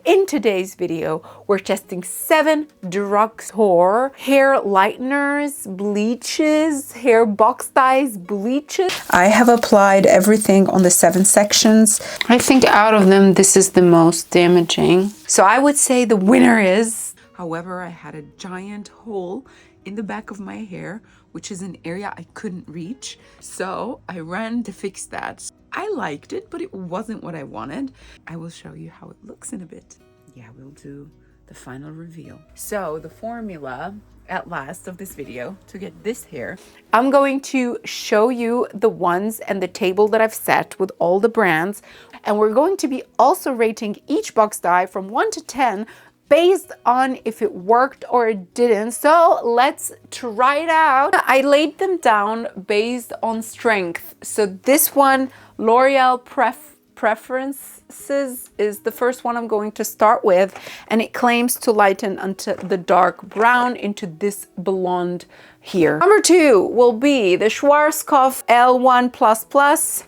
In today's video, we're testing 7 drugstore hair lighteners, bleaches, hair box dyes, bleaches. I have applied everything on the 7 sections. I think out of them, this is the most damaging. So I would say the winner is... However, I had a giant hole in the back of my hair, which is an area I couldn't reach. So I ran to fix that. I liked it, but it wasn't what I wanted. I will show you how it looks in a bit. Yeah, we'll do the final reveal. So the formula at last of this video to get this hair, I'm going to show you the ones and the table that I've set with all the brands. And we're going to be also rating each box dye from 1 to 10 based on if it worked or it didn't. So let's try it out. I laid them down based on strength. So this one, L'Oreal Preferences, is the first one I'm going to start with, and it claims to lighten until the dark brown into this blonde here. Number 2 will be the Schwarzkopf L1++,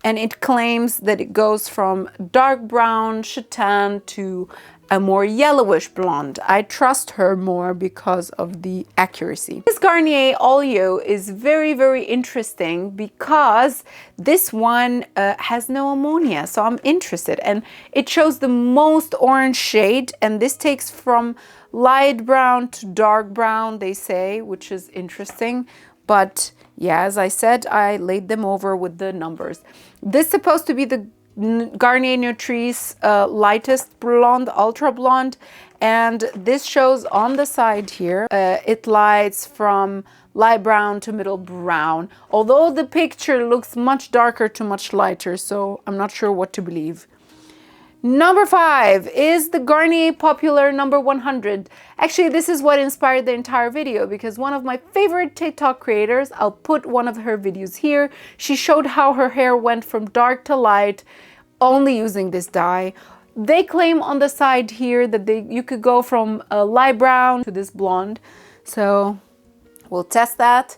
and it claims that it goes from dark brown châtain to a more yellowish blonde. I trust her more because of the accuracy. This Garnier Oleo is very, very interesting because this one has no ammonia, so I'm interested. And it shows the most orange shade, and this takes from light brown to dark brown, they say, which is interesting. But yeah, as I said, I laid them over with the numbers. This is supposed to be the Garnier Nutrice lightest blonde, ultra blonde, and this shows on the side here it lights from light brown to middle brown, although the picture looks much darker to much lighter, so I'm not sure what to believe. Number 5 is the Garnier Popular number 100. Actually, this is what inspired the entire video because one of my favorite TikTok creators, I'll put one of her videos here, she showed how her hair went from dark to light only using this dye. They claim on the side here that you could go from a light brown to this blonde. So we'll test that.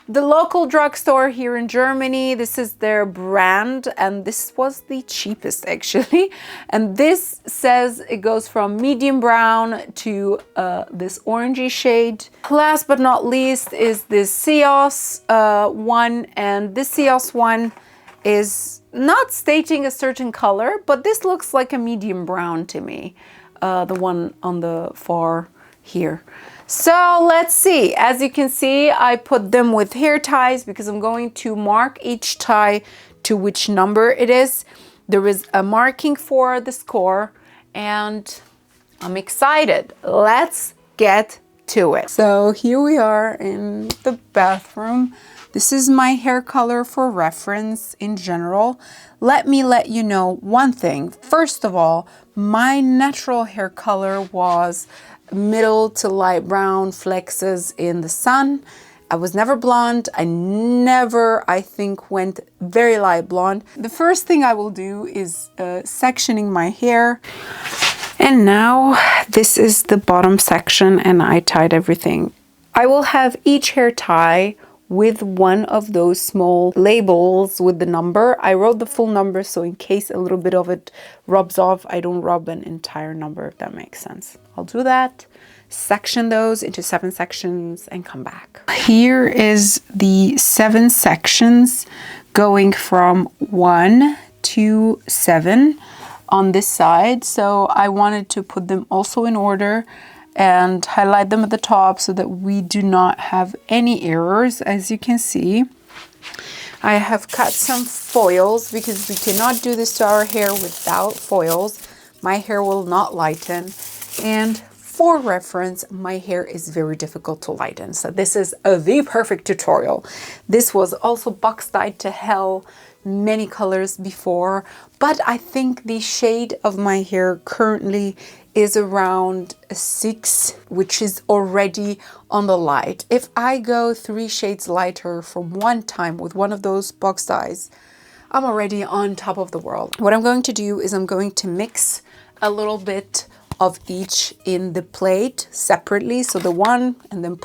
The local drugstore here in Germany, this is their brand, and this was the cheapest actually. And this says it goes from medium brown to this orangey shade. Last but not least is this Ceos one, and this Ceos one is not stating a certain color, but this looks like a medium brown to me, the one on the far here. So let's see. As you can see, I put them with hair ties because I'm going to mark each tie to which number it is. There is a marking for the score, and I'm excited. Let's get to it. So here we are in the bathroom. This is my hair color for reference in general. Let me let you know one thing. First of all, my natural hair color was middle to light brown, flexes in the sun. I was never blonde. I never, I think, went very light blonde. The first thing I will do is sectioning my hair. And now this is the bottom section, and I tied everything. I will have each hair tie with one of those small labels with the number. I wrote the full number, so in case a little bit of it rubs off, I don't rub an entire number, if that makes sense. I'll do that, section those into 7 sections, and come back. Here is the 7 sections going from 1 to 7 on this side. So I wanted to put them also in order and highlight them at the top so that we do not have any errors. As you can see, I have cut some foils because we cannot do this to our hair without foils. My hair will not lighten, and for reference, my hair is very difficult to lighten, so this is the perfect tutorial. This was also box dyed to hell, many colors before, but I think the shade of my hair currently is around a 6, which is already on the light. If I go 3 shades lighter from one time with one of those box dyes, I'm already on top of the world. What I'm going to do is I'm going to mix a little bit of each in the plate separately. So the one, and then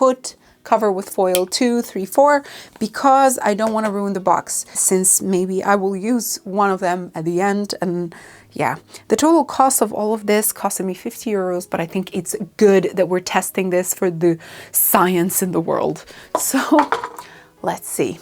cover with foil 2, 3, 4, because I don't want to ruin the box, since maybe I will use one of them at the end, and yeah, the total cost of all of this costed me 50 euros, but I think it's good that we're testing this for the science in the world. So let's see.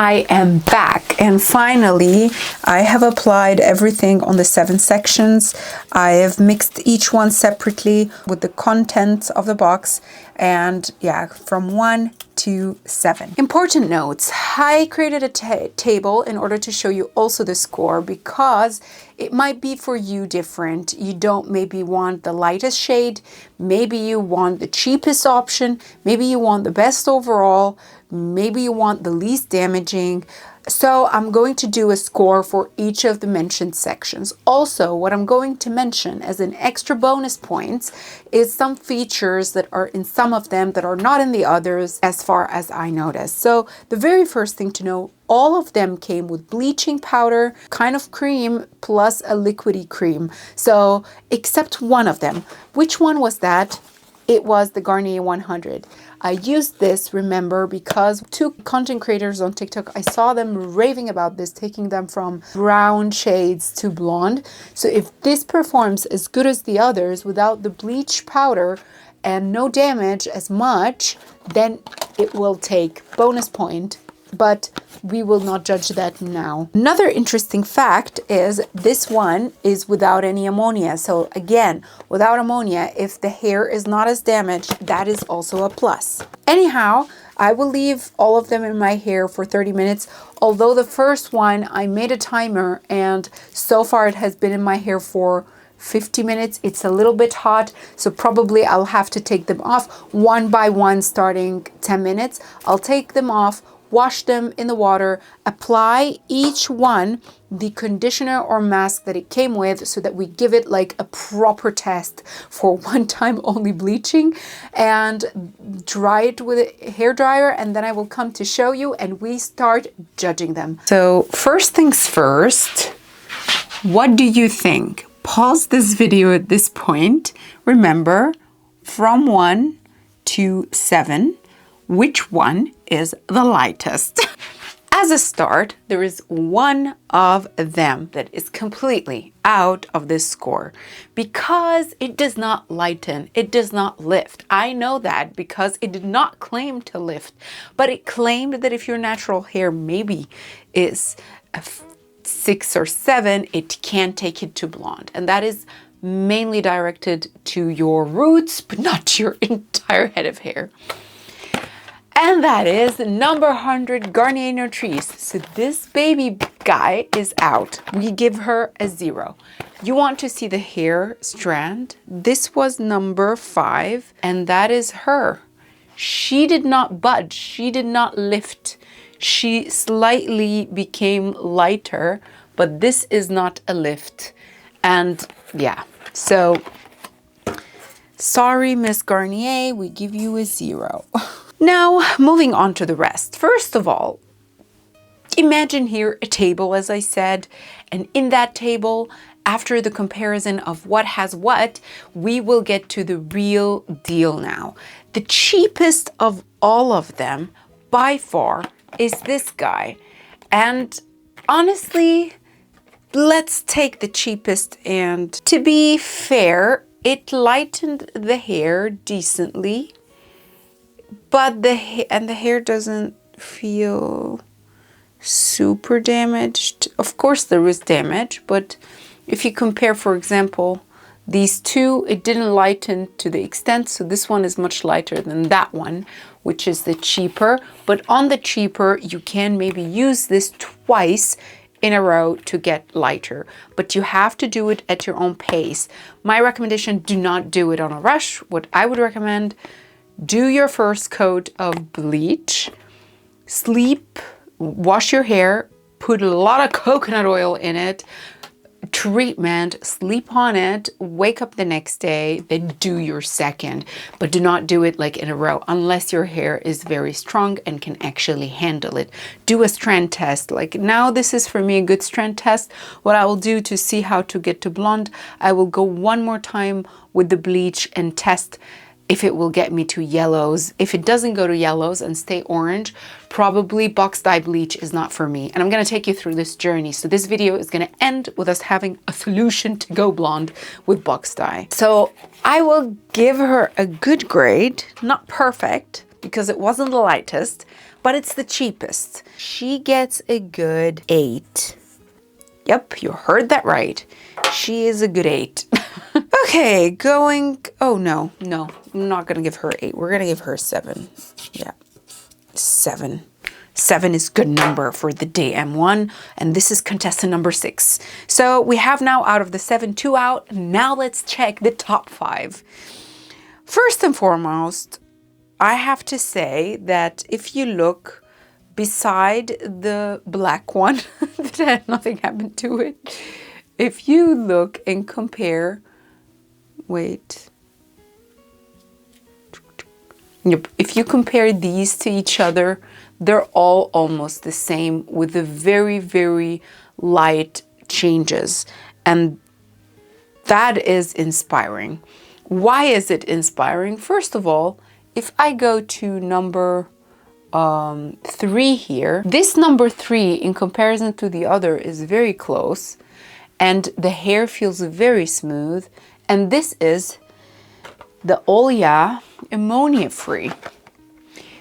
I am back, and finally I have applied everything on the 7 sections. I have mixed each one separately with the contents of the box, and yeah, from 1 to 7. Important notes. I created a table in order to show you also the score, because it might be for you different. You don't maybe want the lightest shade, maybe you want the cheapest option, maybe you want the best overall, maybe you want the least damaging. So I'm going to do a score for each of the mentioned sections. Also, what I'm going to mention as an extra bonus points is some features that are in some of them that are not in the others, as far as I noticed. So the very first thing to know, all of them came with bleaching powder, kind of cream, plus a liquidy cream. So except one of them. Which one was that? It was the Garnier 100. I used this, remember, because 2 content creators on TikTok, I saw them raving about this, taking them from brown shades to blonde. So if this performs as good as the others without the bleach powder and no damage as much, then it will take bonus point. But we will not judge that now. Another interesting fact is this one is without any ammonia. So again, without ammonia, if the hair is not as damaged, that is also a plus. Anyhow, I will leave all of them in my hair for 30 minutes. Although the first one, I made a timer, and so far it has been in my hair for 50 minutes. It's a little bit hot, so probably I'll have to take them off one by one, starting 10 minutes. I'll take them off, wash them in the water, apply each one the conditioner or mask that it came with, so that we give it like a proper test for one time only bleaching, and dry it with a hair dryer, and then I will come to show you and we start judging them. So first things first, what do you think? Pause this video at this point. Remember, from 1 to 7, which one is the lightest? As a start, there is one of them that is completely out of this score because it does not lighten, it does not lift. I know that because it did not claim to lift, but it claimed that if your natural hair maybe is a 6 or 7, it can take it to blonde. And that is mainly directed to your roots, but not to your entire head of hair. And that is number 100 Garnier Nutrice. So this baby guy is out. We give her a 0. You want to see the hair strand? This was number 5, and that is her. She did not budge. She did not lift. She slightly became lighter, but this is not a lift. And yeah, so sorry, Miss Garnier, we give you a 0. Now, moving on to the rest. First of all, imagine here a table, as I said, and in that table, after the comparison of what has what, we will get to the real deal now. The cheapest of all of them, by far, is this guy. And honestly, let's take the cheapest, and to be fair, it lightened the hair decently. But the hair doesn't feel super damaged. Of course there is damage, but if you compare, for example, these two, it didn't lighten to the extent. So this one is much lighter than that one, which is the cheaper. But on the cheaper, you can maybe use this twice in a row to get lighter, but you have to do it at your own pace. My recommendation, do not do it on a rush. What I would recommend, do your first coat of bleach, sleep, wash your hair, put a lot of coconut oil in it, treatment, sleep on it, wake up the next day, then do your second. But do not do it like in a row unless your hair is very strong and can actually handle it. Do a strand test. Like now this is for me a good strand test. What I will do to see how to get to blonde, I will go one more time with the bleach and test if it will get me to yellows. If it doesn't go to yellows and stay orange, probably box dye bleach is not for me. And I'm gonna take you through this journey. So this video is gonna end with us having a solution to go blonde with box dye. So I will give her a good grade, not perfect, because it wasn't the lightest, but it's the cheapest. She gets a good 8. Yep, you heard that right. She is a good 8. Okay, oh no, I'm not gonna give her 8. We're gonna give her 7. Yeah, 7. 7 is good number for the day M1, and this is contestant number 6. So we have now out of the 7, 2 out. Now let's check the top 5. First and foremost, I have to say that if you look beside the black one, that nothing happened to it. If you look and compare, wait. Yep. If you compare these to each other, they're all almost the same with the very, very light changes. And that is inspiring. Why is it inspiring? First of all, if I go to number 3 here, this number 3 in comparison to the other is very close and the hair feels very smooth. And this is the Olya ammonia free.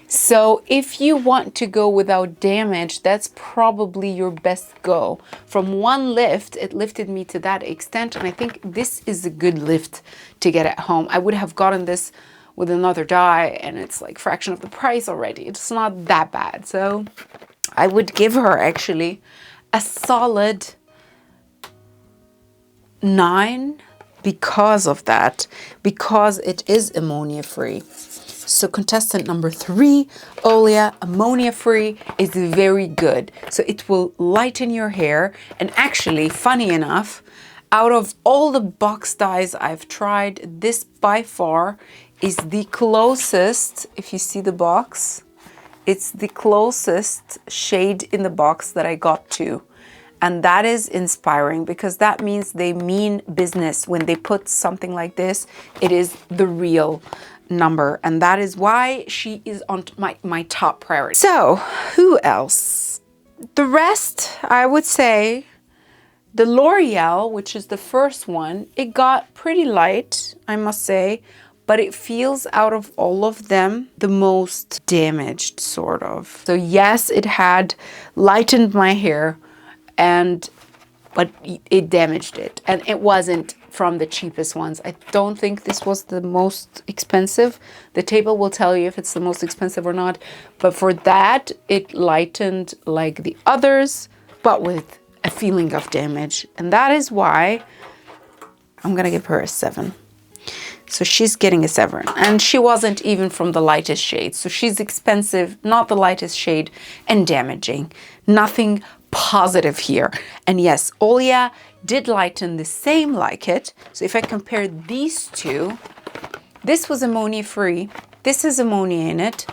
So if you want to go without damage, that's probably your best go. From one lift, it lifted me to that extent, and I think this is a good lift to get at home. I would have gotten this with another dye and it's like fraction of the price already. It's not that bad. So I would give her actually a solid 9 because of that, because it is ammonia free. So contestant number 3, Olya ammonia free, is very good. So it will lighten your hair. And actually, funny enough, out of all the box dyes I've tried, this by far is the closest, if you see the box, it's the closest shade in the box that I got to. And that is inspiring because that means they mean business. When they put something like this, it is the real number. And that is why she is on my top priority. So who else? The rest, I would say, the L'Oreal, which is the first one, it got pretty light, I must say, but it feels out of all of them the most damaged, sort of. So yes, it had lightened my hair, but it damaged it, and it wasn't from the cheapest ones. I don't think this was the most expensive. The table will tell you if it's the most expensive or not, but for that, it lightened like the others, but with a feeling of damage, and that is why I'm gonna give her a 7. So she's getting a 7, and she wasn't even from the lightest shade. So she's expensive, not the lightest shade, and damaging. Nothing positive here. And yes, Olya did lighten the same like it. So if I compare these two, this was ammonia free. This is ammonia in it.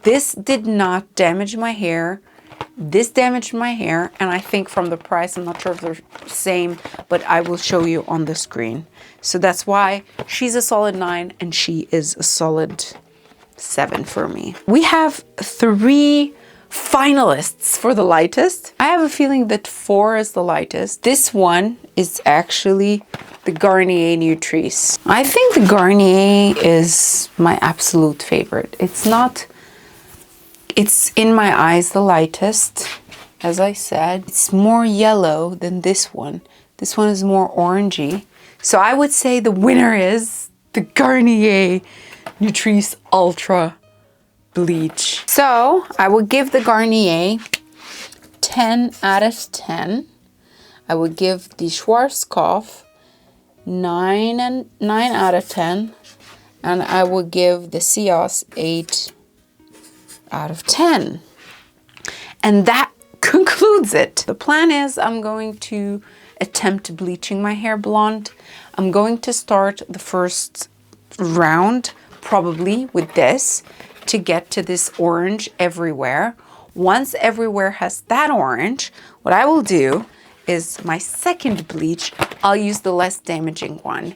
This did not damage my hair. This damaged my hair, and I think from the price, I'm not sure if they're the same, but I will show you on the screen. So that's why she's a solid 9 and she is a solid 7 for me. We have 3 finalists for the lightest. I have a feeling that 4 is the lightest. This one is actually the Garnier Nutrice. I think the Garnier is my absolute favorite. It's in my eyes the lightest, as I said. It's more yellow than this one. This one is more orangey. So I would say the winner is the Garnier Nutrice Ultra Bleach. So I would give the Garnier 10 out of 10. I would give the Schwarzkopf 9 out of 10. And I would give the Syoss 8 out of 10. And that concludes it. The plan is I'm going to attempt bleaching my hair blonde. I'm going to start the first round probably with this to get to this orange everywhere. Once everywhere has that orange, what I will do is my second bleach, I'll use the less damaging one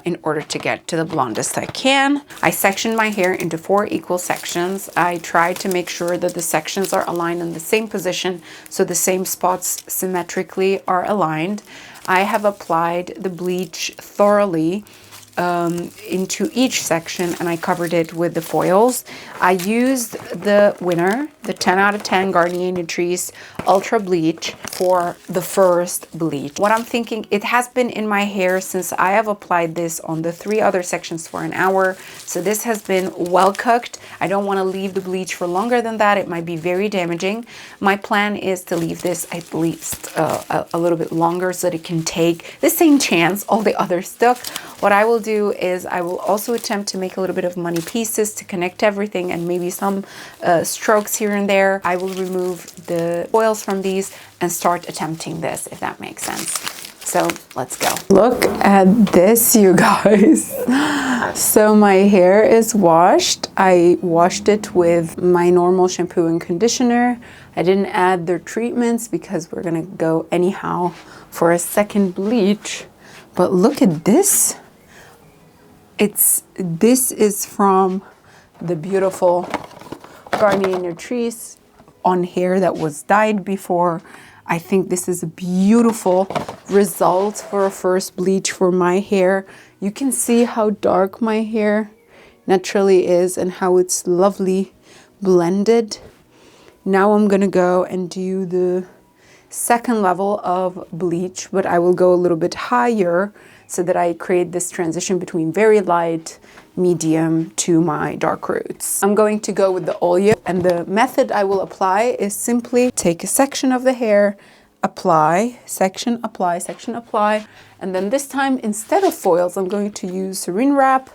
in order to get to the blondest I can. I sectioned my hair into 4 equal sections. I tried to make sure that the sections are aligned in the same position so the same spots symmetrically are aligned. I have applied the bleach thoroughly into each section, and I covered it with the foils. I used the winner, the 10 out of 10 Garnier Nutrice Ultra Bleach for the first bleach. What I'm thinking, it has been in my hair since I have applied this on the 3 other sections for an hour. So this has been well cooked. I don't want to leave the bleach for longer than that. It might be very damaging. My plan is to leave this at least a little bit longer so that it can take the same chance all the others took. What I will do is I will also attempt to make a little bit of money pieces to connect everything and maybe some strokes here and there. I will remove the foils from these and start attempting this, if that makes sense. So let's go. Look at this, you guys. So my hair is washed. I washed it with my normal shampoo and conditioner. I didn't add their treatments because we're gonna go anyhow for a second bleach. But look at this. This is from the beautiful Garnier Nutrice on hair that was dyed before. I think this is a beautiful result for a first bleach for my hair. You can see how dark my hair naturally is and how it's lovely blended. Now I'm gonna go and do the second level of bleach, but I will go a little bit higher so that I create this transition between very light, medium to my dark roots. I'm going to go with the Oleo, and the method I will apply is simply take a section of the hair, apply, section, apply, section, apply, and then this time instead of foils, I'm going to use Saran Wrap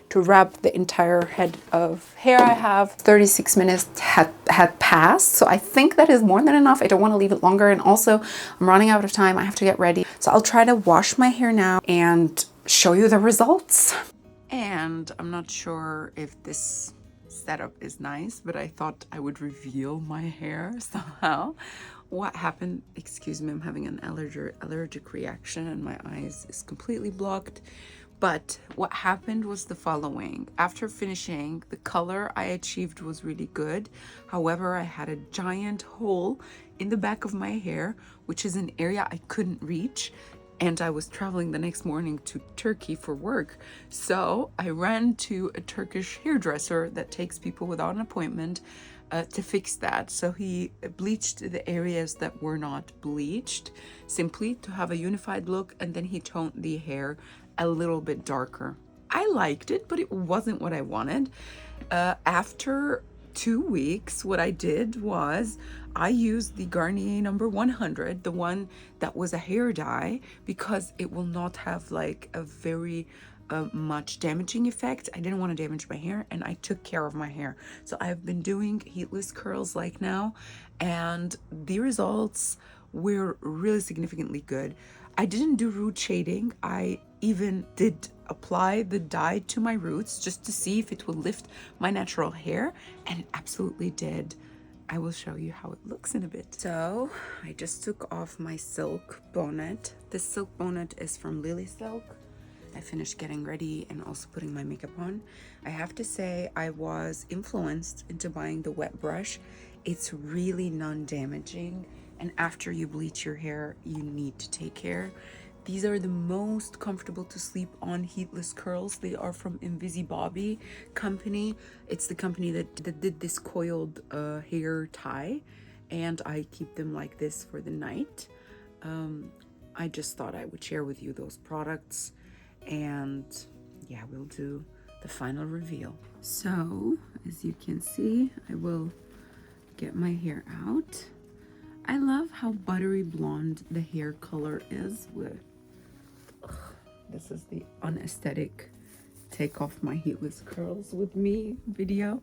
to wrap the entire head of hair I have. 36 minutes had passed, so I think that is more than enough. I don't want to leave it longer, and also I'm running out of time. I have to get ready. So I'll try to wash my hair now and show you the results. And I'm not sure if this setup is nice, but I thought I would reveal my hair somehow. What happened, excuse me, I'm having an allergic reaction and my eyes is completely blocked. But what happened was the following. After finishing, the color I achieved was really good. However, I had a giant hole in the back of my hair, which is an area I couldn't reach. And I was traveling the next morning to Turkey for work. So I ran to a Turkish hairdresser that takes people without an appointment to fix that. So he bleached the areas that were not bleached, simply to have a unified look, and then he toned the hair a little bit darker. I liked it, but it wasn't what I wanted. After 2 weeks, what I did was I used the Garnier number 100, the one that was a hair dye, because it will not have like a very much damaging effect. I didn't want to damage my hair, and I took care of my hair. So I've been doing heatless curls like now, and the results were really significantly good. I didn't do root shading. I even did apply the dye to my roots just to see if it would lift my natural hair, and it absolutely did. I will show you how it looks in a bit. So I just took off my silk bonnet. This silk bonnet is from Lily Silk. I finished getting ready and also putting my makeup on. I have to say I was influenced into buying the wet brush. It's really non-damaging, and after you bleach your hair, you need to take care. These are the most comfortable to sleep on heatless curls. They are from Invisibobby company. It's the company that did this coiled hair tie, and I keep them like this for the night. I just thought I would share with you those products, and yeah, we'll do the final reveal. So as you can see, I will get my hair out. I love how buttery blonde the hair color is with this is the unaesthetic take off my heatless curls with me video,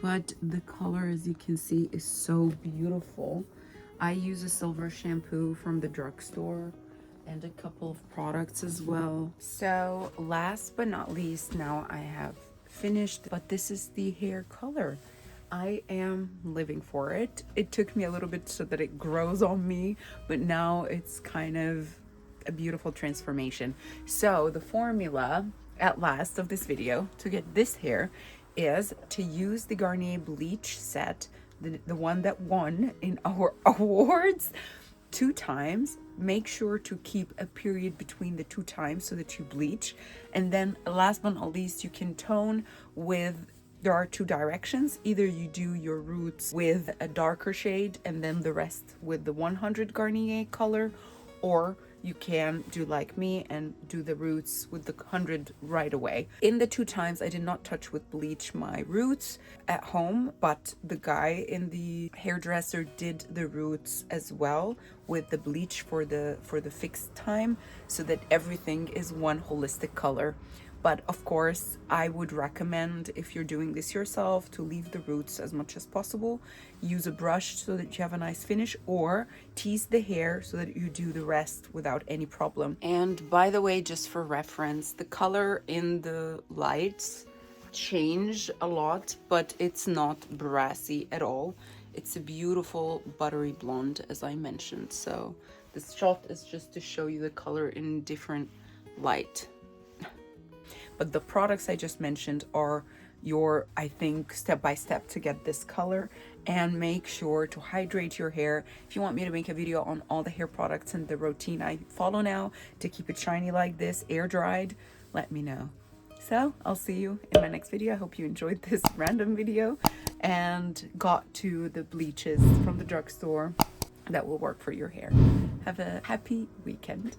but the color, as you can see, is so beautiful. I use a silver shampoo from the drugstore. and a couple of products as well. So last but not least, now I have finished, but this is the hair color. I am living for it. It took me a little bit so that it grows on me, but now it's kind of a beautiful transformation. So the formula at last of this video to get this hair is to use the Garnier bleach set, the one that won in our awards 2 times. Make sure to keep a period between the 2 times so that you bleach. And then last but not least, you can tone with, there are 2 directions. Either you do your roots with a darker shade and then the rest with the 100 Garnier color, or you can do like me and do the roots with the 100 right away. In the 2 times, I did not touch with bleach my roots at home, but the guy in the hairdresser did the roots as well with the bleach for the fixed time, so that everything is one holistic color. But of course, I would recommend, if you're doing this yourself, to leave the roots as much as possible. Use a brush so that you have a nice finish, or tease the hair so that you do the rest without any problem. And by the way, just for reference, the color in the lights change a lot, but it's not brassy at all. It's a beautiful buttery blonde, as I mentioned. So this shot is just to show you the color in different light. But the products I just mentioned are your, I think, step-by-step to get this color. And make sure to hydrate your hair. If you want me to make a video on all the hair products and the routine I follow now to keep it shiny like this, air dried, let me know. So I'll see you in my next video. I hope you enjoyed this random video and got to the bleaches from the drugstore that will work for your hair. Have a happy weekend.